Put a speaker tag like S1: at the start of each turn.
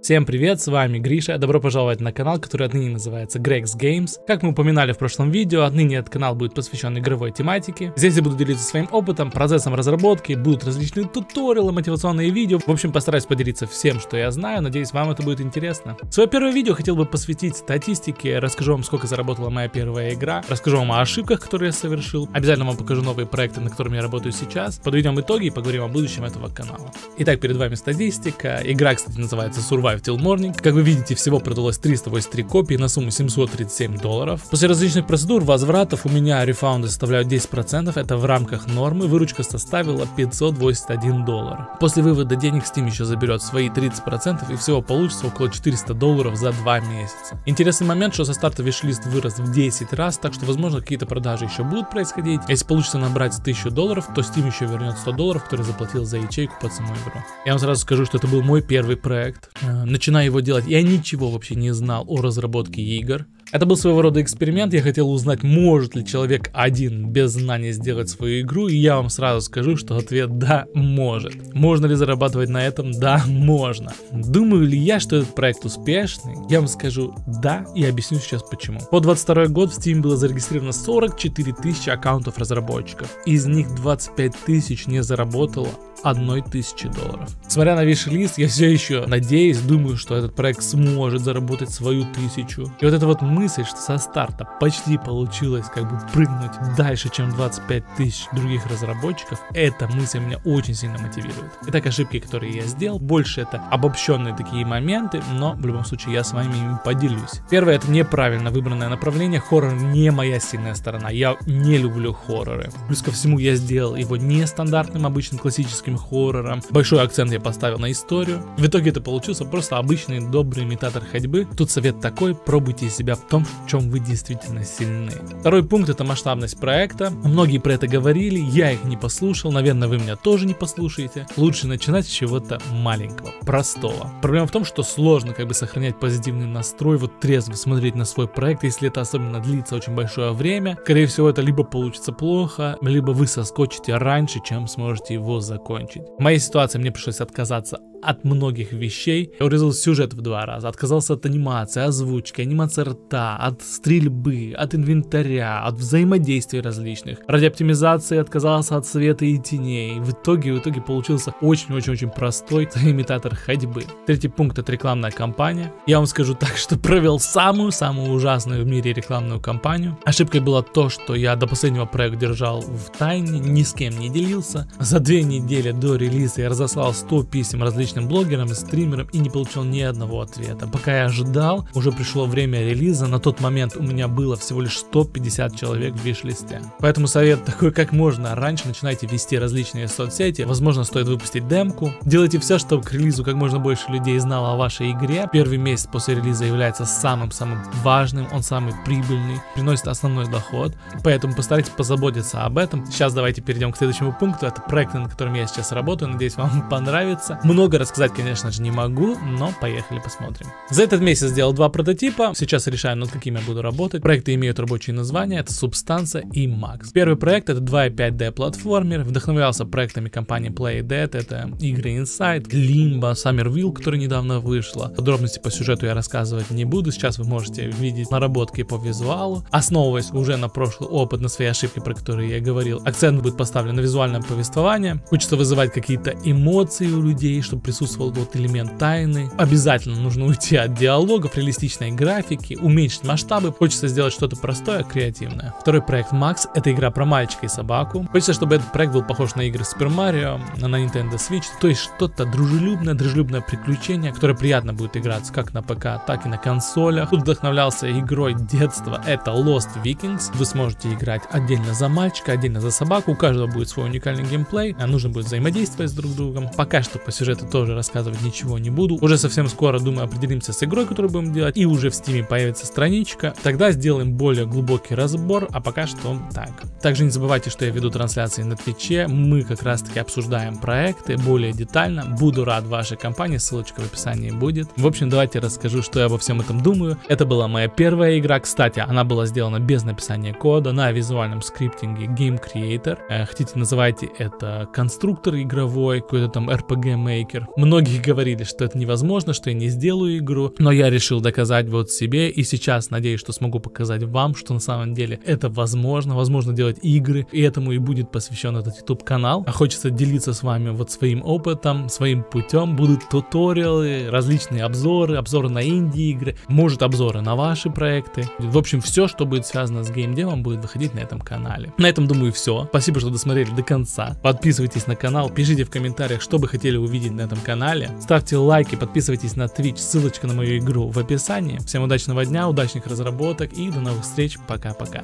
S1: Всем привет, с вами Гриша, добро пожаловать на канал, который отныне называется Greg's Games. Как мы упоминали в прошлом видео, отныне этот канал будет посвящен игровой тематике. Здесь я буду делиться своим опытом, процессом разработки, будут различные туториалы, мотивационные видео. В общем, постараюсь поделиться всем, что я знаю, надеюсь, вам это будет интересно. Свое первое видео хотел бы посвятить статистике, расскажу вам, сколько заработала моя первая игра, расскажу вам о ошибках, которые я совершил, обязательно вам покажу новые проекты, на которых я работаю сейчас, подведем итоги и поговорим о будущем этого канала. Итак, перед вами статистика. Игра, кстати, называется Survive Till Morning. Как вы видите, всего продалось 383 копии на сумму $737. После различных процедур, возвратов, у меня рефаунды составляют 10%, это в рамках нормы, выручка составила $581. После вывода денег Steam еще заберет свои 30% и всего получится около $400 за 2 месяца. Интересный момент, что со старта виш-лист вырос в 10 раз, так что возможно какие-то продажи еще будут происходить. Если получится набрать $1000, то Steam еще вернет $100, который заплатил за ячейку под саму игру. Я вам сразу скажу, что это был мой первый проект. Начиная его делать, я ничего вообще не знал о разработке игр. Это был своего рода эксперимент, я хотел узнать, может ли человек один без знаний сделать свою игру, и я вам сразу скажу, что ответ да, может. Можно ли зарабатывать на этом? Да, можно. Думаю ли я, что этот проект успешный? Я вам скажу да, и объясню сейчас почему. По 22 год в Steam было зарегистрировано 44 тысячи аккаунтов разработчиков, из них 25 тысяч не заработало $1000. Смотря на виш-лист, я все еще надеюсь, думаю, что этот проект сможет заработать свою 1000. И вот эта вот мысль, что со старта почти получилось как бы прыгнуть дальше, чем 25 тысяч других разработчиков, эта мысль меня очень сильно мотивирует. Итак, ошибки, которые я сделал, больше это обобщенные такие моменты, но в любом случае я с вами ими поделюсь. Первое, это неправильно выбранное направление, хоррор не моя сильная сторона, я не люблю хорроры. Плюс ко всему я сделал его нестандартным, обычным классическим хоррором. Большой акцент я поставил на историю. В итоге это получился просто обычный добрый имитатор ходьбы. Тут совет такой: пробуйте себя в том, в чем вы действительно сильны. Второй пункт — это масштабность проекта. Многие про это говорили, я их не послушал, наверное, вы меня тоже не послушаете. Лучше начинать с чего-то маленького, простого. Проблема в том, что сложно как бы сохранять позитивный настрой, вот трезво смотреть на свой проект, если это особенно длится очень большое время. Скорее всего, это либо получится плохо, либо вы соскочите раньше, чем сможете его закончить. В моей ситуации мне пришлось отказаться от многих вещей. Я урезал сюжет в 2 раза, отказался от анимации, озвучки, анимации рта, от стрельбы, от инвентаря, от взаимодействий различных. Ради оптимизации отказался от света и теней. В итоге получился очень-очень-очень простой имитатор ходьбы. Третий пункт — это рекламная кампания. Я вам скажу так, что провел самую-самую ужасную в мире рекламную кампанию. Ошибкой было то, что я до последнего проект держал в тайне, ни с кем не делился. За 2 недели до релиза я разослал 100 писем различным блогерам и стримерам и не получил ни одного ответа. Пока я ожидал, уже пришло время релиза. На тот момент у меня было всего лишь 150 человек в виш-листе. Поэтому совет такой: как можно раньше начинайте вести различные соцсети. Возможно, стоит выпустить демку. Делайте все, чтобы к релизу как можно больше людей знало о вашей игре. Первый месяц после релиза является самым-самым важным, он самый прибыльный, приносит основной доход. Поэтому постарайтесь позаботиться об этом. Сейчас давайте перейдем к следующему пункту. Это проект, над которым я сейчас работаю. Надеюсь, вам понравится. Много рассказать, конечно же, не могу, но поехали посмотрим. За этот месяц сделал 2 прототипа. Сейчас решаю, над какими я буду работать. Проекты имеют рабочие названия. Это Субстанция и Макс. Первый проект — это 2.5D платформер. Вдохновлялся проектами компании Playdead. Это игры Inside, Limbo, Somerville, которая недавно вышла. Подробности по сюжету я рассказывать не буду. Сейчас вы можете видеть наработки по визуалу. Основываясь уже на прошлый опыт, на свои ошибки, про которые я говорил, акцент будет поставлен на визуальное повествование. Хочется вызывать какие-то эмоции у людей, чтобы присутствовал вот элемент тайны. Обязательно нужно уйти от диалогов, реалистичной графики, уменьшить масштабы. Хочется сделать что-то простое, креативное. Второй проект Max — это игра про мальчика и собаку. Хочется, чтобы этот проект был похож на игры Super Mario, на Nintendo Switch, то есть что-то дружелюбное приключение, которое приятно будет играться как на ПК, так и на консолях. Тут вдохновлялся игрой детства, это Lost Vikings. Вы сможете играть отдельно за мальчика, отдельно за собаку, у каждого будет свой уникальный геймплей, нужно будет взаимодействовать с друг другом. Пока что по сюжету тоже рассказывать ничего не буду. Уже совсем скоро, думаю, определимся с игрой, которую будем делать, и уже в Steam появится страничка. Тогда сделаем более глубокий разбор, а пока что так. Также не забывайте, что я веду трансляции на Твиче. Мы как раз таки обсуждаем проекты более детально. Буду рад вашей нашей компании, ссылочка в описании будет. В общем, давайте расскажу, что я обо всем этом думаю. Это была моя первая игра, кстати, она была сделана без написания кода, на визуальном скриптинге Game Creator. Хотите, называйте это конструктор игровой, какой-то там RPG Maker. Многие говорили, что это невозможно, что я не сделаю игру, но я решил доказать вот себе, и сейчас надеюсь, что смогу показать вам, что на самом деле это возможно делать игры, и этому и будет посвящен этот YouTube канал. А хочется делиться с вами вот своим опытом, своим путем. Будут туториалы, различные обзоры на инди-игры, может обзоры на ваши проекты. В общем, все, что будет связано с геймдевом, будет выходить на этом канале. На этом, думаю, все. Спасибо, что досмотрели до конца. Подписывайтесь на канал, пишите в комментариях, что бы хотели увидеть на этом канале. Ставьте лайки, подписывайтесь на Twitch, ссылочка на мою игру в описании. Всем удачного дня, удачных разработок и до новых встреч. Пока-пока.